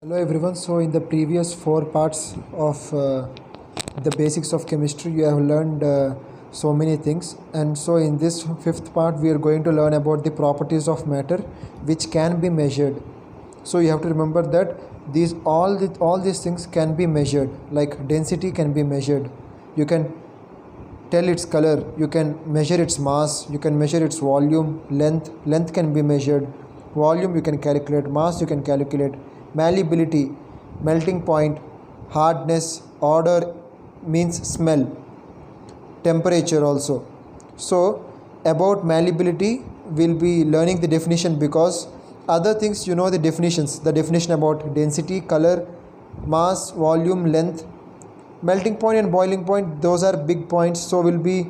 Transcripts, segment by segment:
Hello everyone. So in the previous four parts of the basics of chemistry, you have learned so many things, and so in this fifth part we are going to learn about the properties of matter which can be measured. So you have to remember that all these things can be measured. Like density can be measured. You can tell its color, you can measure its mass, you can measure its volume. Length can be measured. Volume you can calculate. Mass you can calculate. Malleability, melting point, hardness, odor means smell, temperature also. So about malleability we'll be learning the definition, because other things you know the definitions, the definition about density, color, mass, volume, length. Melting point and boiling point, those are big points, so we'll be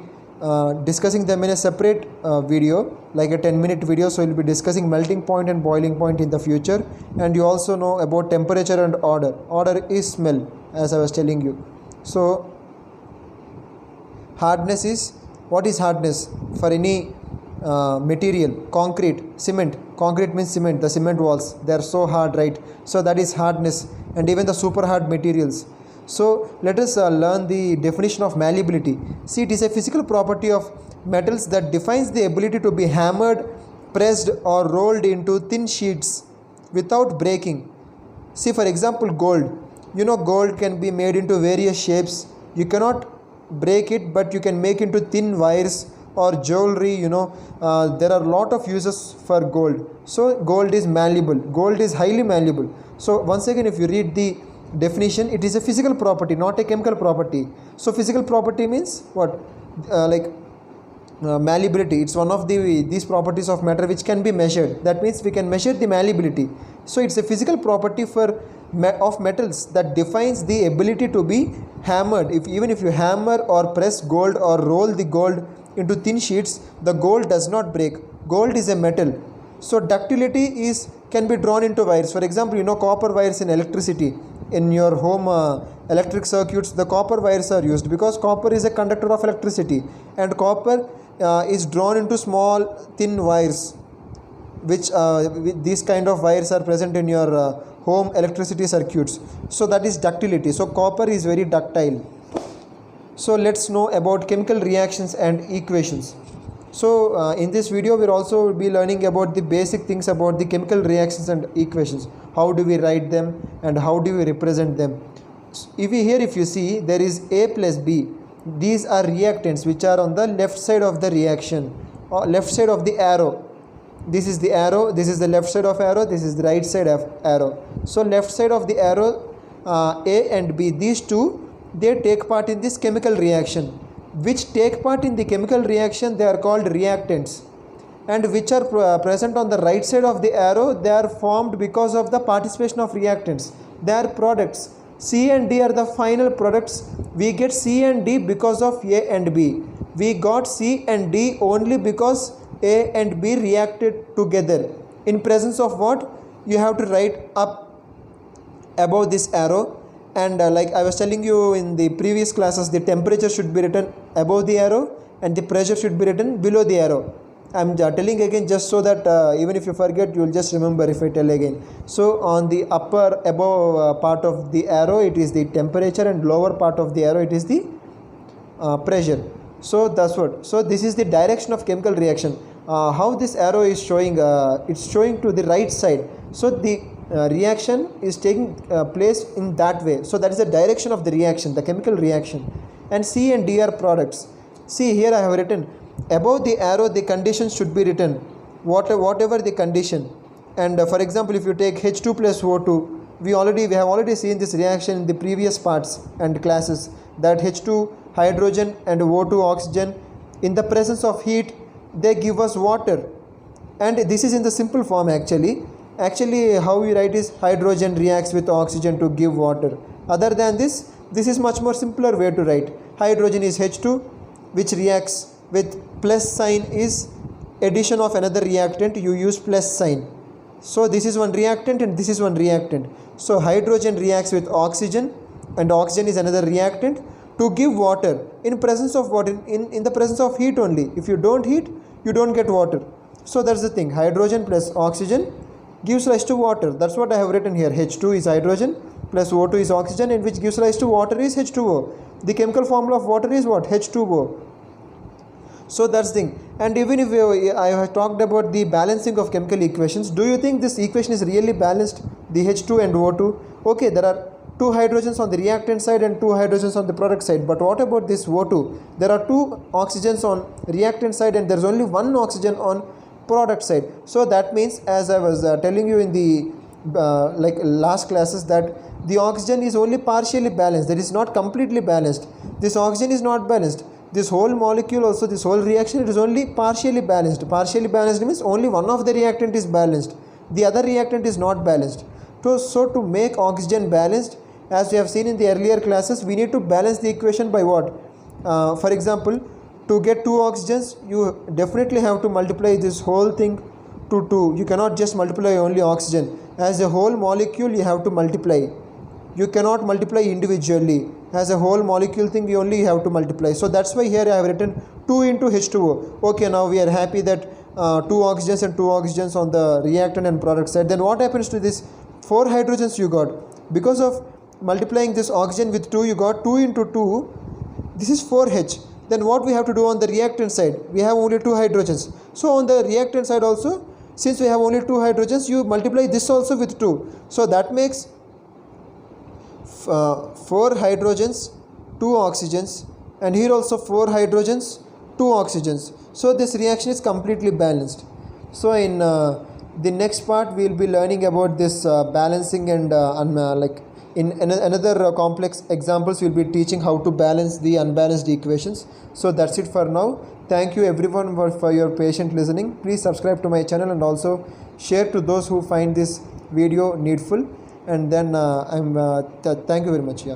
discussing them in a separate video, like a 10-minute video. So we'll be discussing melting point and boiling point in the future. And you also know about temperature and odor. Odor is smell, as I was telling you. So hardness is, what is hardness for any material? Concrete, cement. Concrete means cement, the cement walls, they are so hard, right? So that is hardness. And even the super hard materials. So let us learn the definition of malleability. See, it is a physical property of metals that defines the ability to be hammered, pressed or rolled into thin sheets without breaking. See, for example, gold. You know, gold can be made into various shapes. You cannot break it, but you can make into thin wires or jewelry. There are a lot of uses for gold. So gold is malleable. Gold is highly malleable. So once again, if you read the definition, it is a physical property, not a chemical property. So physical property means what? Malleability, it's one of these properties of matter which can be measured. That means we can measure the malleability. So it's a physical property of metals that defines the ability to be hammered. Even if you hammer or press gold or roll the gold into thin sheets, the gold does not break. Gold is a metal. So ductility can be drawn into wires. For example, copper wires in electricity. In your home electric circuits, the copper wires are used because copper is a conductor of electricity, and copper is drawn into small thin wires, which these kind of wires are present in your home electricity circuits. So that is ductility. So copper is very ductile. So let's know about chemical reactions and equations. So in this video we'll also be learning about the basic things about the chemical reactions and equations. How do we write them and how do we represent them? If you see, there is A plus B. These are reactants which are on the left side of the reaction, or left side of the arrow. This is the arrow, this is the left side of arrow, this is the right side of arrow. So left side of the arrow, A and B, these two, they take part in this chemical reaction. Which take part in the chemical reaction, they are called reactants, and which are present on the right side of the arrow, they are formed because of the participation of reactants. They are products. C and D are the final products. We get C and D because of A and B. We got C and D only because A and B reacted together. In presence of what? You have to write up above this arrow. And like I was telling you in the previous classes, the temperature should be written above the arrow and the pressure should be written below the arrow. I'm telling again just so that even if you forget, you will just remember if I tell again. So on the upper above part of the arrow, it is the temperature, and lower part of the arrow, it is the pressure. So that's what. So this is the direction of chemical reaction. How this arrow is showing, it's showing to the right side. So the reaction is taking place in that way. So that is the direction of the reaction, the chemical reaction. And C and D are products. See, here I have written above the arrow, the conditions should be written, whatever the condition. And for example, if you take H2 plus O2, we have already seen this reaction in the previous parts and classes, that H2 hydrogen and O2 oxygen, in the presence of heat, they give us water. And this is in the simple form actually. How we write is hydrogen reacts with oxygen to give water. Other than this is much more simpler way to write. Hydrogen is H2, which reacts with plus sign is addition of another reactant. You use plus sign. So this is one reactant and this is one reactant. So hydrogen reacts with oxygen, and oxygen is another reactant to give water in presence of what? In the presence of heat only. If you don't heat, you don't get water. So that's the thing. Hydrogen plus oxygen gives rise to water. That's what I have written here. H2 is hydrogen plus O2 is oxygen, and which gives rise to water is H2O. The chemical formula of water is what? H2O. So that's the thing. And even if I have talked about the balancing of chemical equations, do you think this equation is really balanced? The H2 and O2. Okay, there are two hydrogens on the reactant side and two hydrogens on the product side. But what about this O2? There are two oxygens on reactant side and there is only one oxygen on product side. So that means, as I was telling you in the like last classes, that the oxygen is only partially balanced. That is not completely balanced. This oxygen is not balanced. This whole molecule also, this whole reaction, it is only partially balanced. Partially balanced means only one of the reactant is balanced. The other reactant is not balanced. So to make oxygen balanced, as we have seen in the earlier classes, we need to balance the equation by what? For example, to get two oxygens, you definitely have to multiply this whole thing to 2. You cannot just multiply only oxygen. As a whole molecule, you have to multiply. You cannot multiply individually. As a whole molecule thing, you only have to multiply. So that's why here I have written 2 into H2O. Okay, now we are happy that 2 oxygens and 2 oxygens on the reactant and product side. Then what happens to this 4 hydrogens you got? Because of multiplying this oxygen with 2, you got 2 into 2. This is 4H. Then what we have to do on the reactant side? We have only 2 hydrogens. So on the reactant side also, since we have only 2 hydrogens, you multiply this also with 2. So that makes 4 hydrogens, 2 oxygens, and here also 4 hydrogens, 2 oxygens. So this reaction is completely balanced. So in the next part we will be learning about this balancing and like in another complex examples we will be teaching how to balance the unbalanced equations. So that's it for now. Thank you everyone for your patient listening. Please subscribe to my channel and also share to those who find this video needful. And then thank you very much. Yeah.